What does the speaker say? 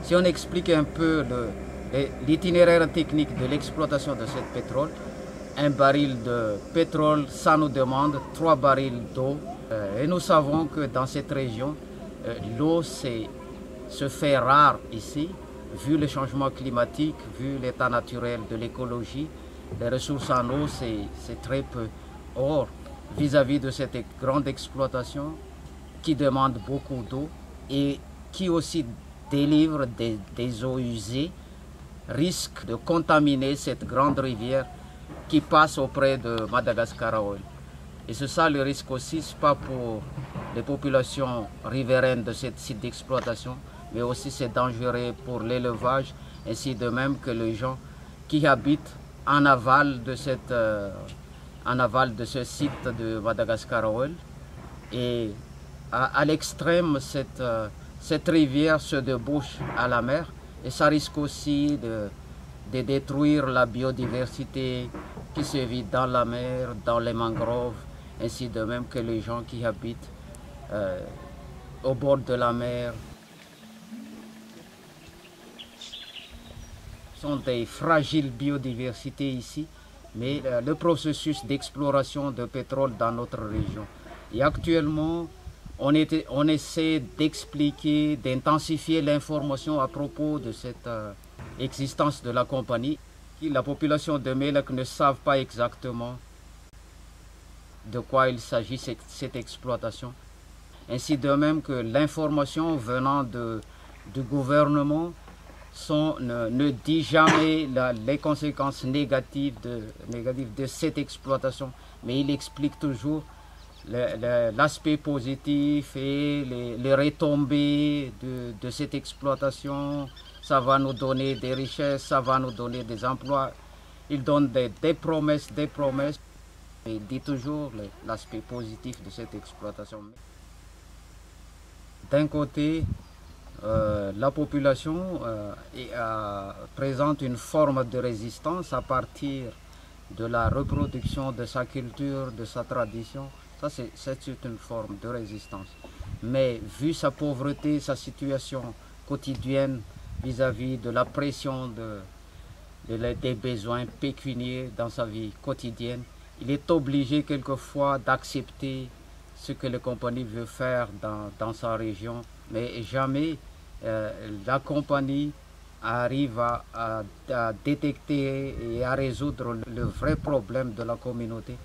Si on explique un peu l'itinéraire technique de l'exploitation de ce pétrole, un baril de pétrole, ça nous demande 3 barils d'eau. Et nous savons que dans cette région, l'eau se fait rare ici, vu le changement climatique, vu l'état naturel de l'écologie. Les ressources en eau, c'est très peu. Or, vis-à-vis de cette grande exploitation qui demande beaucoup d'eau et qui aussi délivre des eaux usées, risque de contaminer cette grande rivière qui passe auprès de Madagascar Oil. Et c'est ça le risque aussi, ce n'est pas pour les populations riveraines de ce site d'exploitation, mais aussi c'est dangereux pour l'élevage, ainsi de même que les gens qui habitent en aval de ce site de Madagascar Oil. Et à l'extrême, cette rivière se débouche à la mer et ça risque aussi de détruire la biodiversité qui se vit dans la mer, dans les mangroves, ainsi de même que les gens qui habitent au bord de la mer. Ce sont des fragiles biodiversités ici, mais le processus d'exploration de pétrole dans notre région. Et actuellement, on essaie d'expliquer, d'intensifier l'information à propos de cette existence de la compagnie. La population de Mélec ne savent pas exactement de quoi il s'agit cette exploitation. Ainsi de même que l'information venant du gouvernement ne dit jamais les conséquences négatives de cette exploitation, mais il explique toujours l'aspect positif et les retombées de cette exploitation. Ça va nous donner des richesses, ça va nous donner des emplois. Il donne des promesses, et il dit toujours l'aspect positif de cette exploitation. D'un côté, la population présente une forme de résistance à partir de la reproduction de sa culture, de sa tradition. Ça, c'est une forme de résistance. Mais vu sa pauvreté, sa situation quotidienne vis-à-vis de la pression des besoins pécuniaires dans sa vie quotidienne, il est obligé quelquefois d'accepter ce que la compagnie veut faire dans sa région, mais jamais la compagnie arrive à détecter et à résoudre le vrai problème de la communauté.